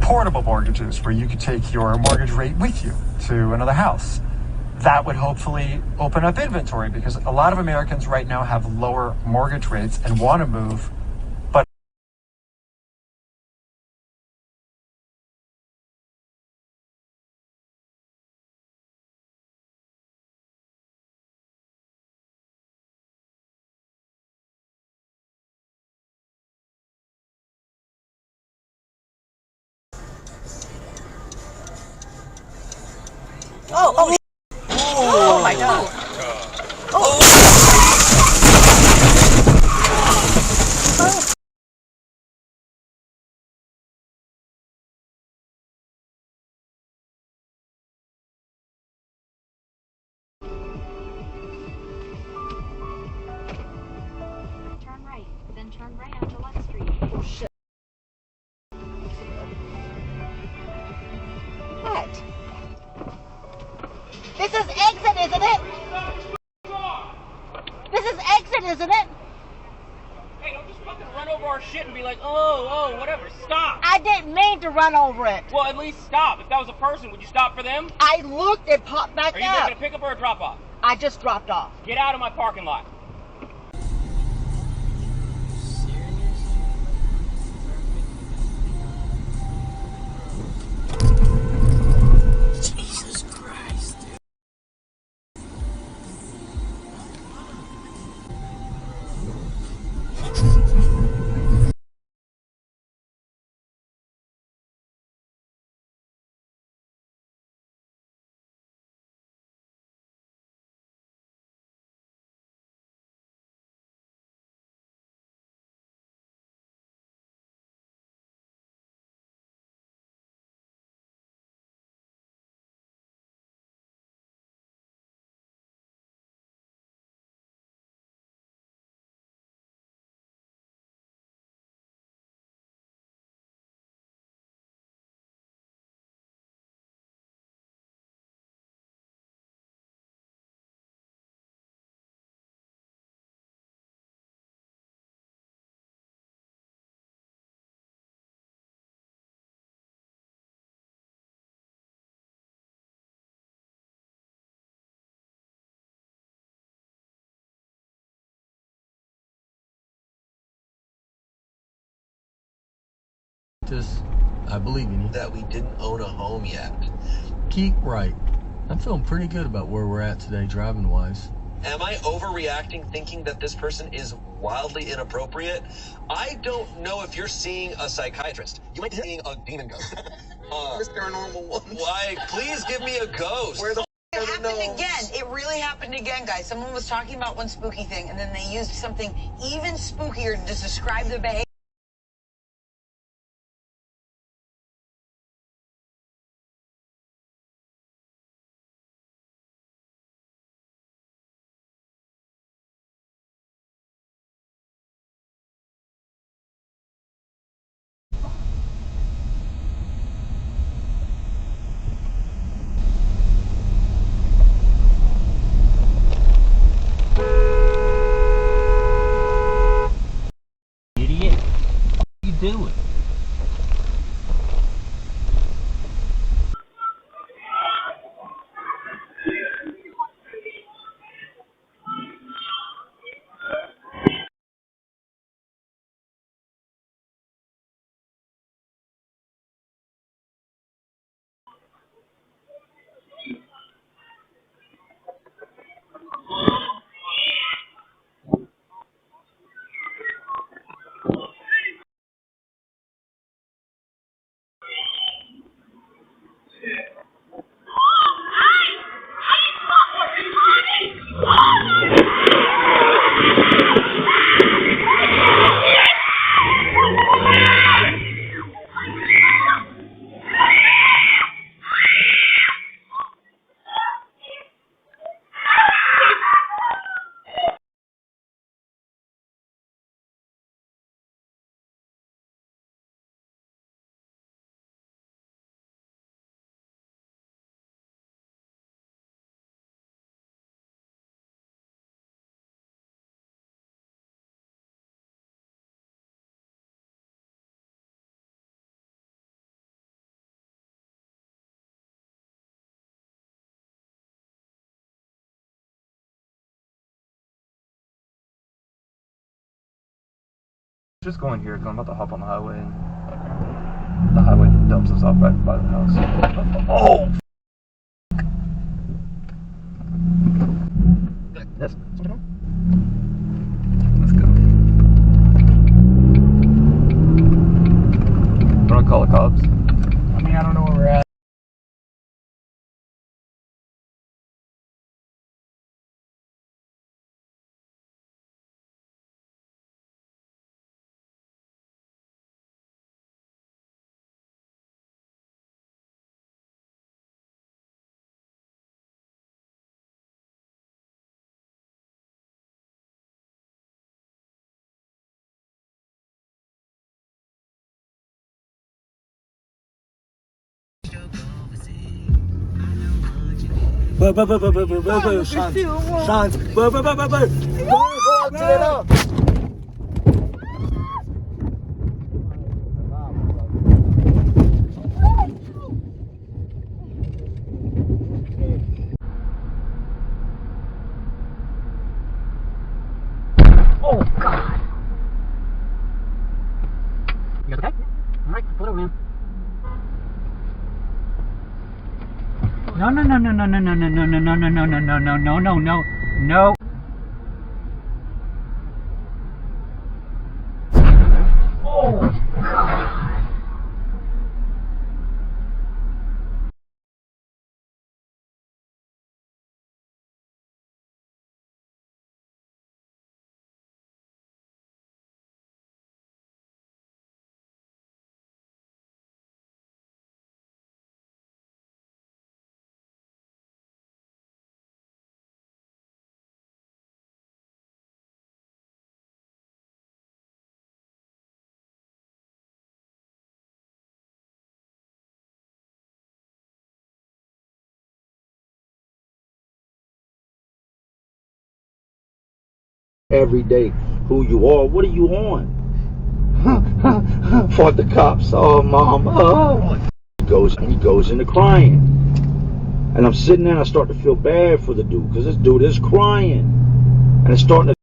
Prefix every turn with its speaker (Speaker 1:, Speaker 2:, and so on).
Speaker 1: portable mortgages where you could take your mortgage rate with you to another house. That would hopefully open up inventory, because a lot of Americans right now have lower mortgage rates and want to move, but
Speaker 2: Oh my God.
Speaker 3: Turn right, then turn right onto Left Street.
Speaker 2: Oh shit. What? This is exit, isn't it? This is exit, isn't it?
Speaker 4: Hey, don't just fucking run over our shit and be like, oh, whatever. Stop.
Speaker 2: I didn't mean to run over it.
Speaker 4: Well, at least stop. If that was a person, would you stop for them?
Speaker 2: I looked and popped back
Speaker 4: Are you
Speaker 2: up.
Speaker 4: making a pickup or a drop off?
Speaker 2: I just dropped off.
Speaker 4: Get out of my parking lot.
Speaker 5: Jesus Christ, dude.
Speaker 6: I believe in you.
Speaker 5: That we didn't own a home yet.
Speaker 6: Keep right. I'm feeling pretty good about where we're at today, driving wise.
Speaker 5: Am I overreacting thinking that this person is wildly inappropriate? I don't know if you're seeing a psychiatrist. You might be seeing a demon ghost.
Speaker 7: This paranormal one.
Speaker 5: Why? Please give me a ghost.
Speaker 7: Where the
Speaker 8: It happened again. It really happened again, guys. Someone was talking about one spooky thing, and then they used something even spookier to describe the behavior.
Speaker 4: Idiot. What are you doing?
Speaker 9: Just going here because I'm about to hop on the highway, and the highway dumps us off right by the house. Oh! Yes. Let's go. Want to call the cops?
Speaker 1: I mean, I don't know where we're at. Oh, God. You guys okay? All right, pull it over, man. No. Oh, God.
Speaker 10: Every day who you are. What are you on? Fought the cops. Oh, mom. Oh. He goes into crying. And I'm sitting there and I start to feel bad for the dude because this dude is crying. And it's starting to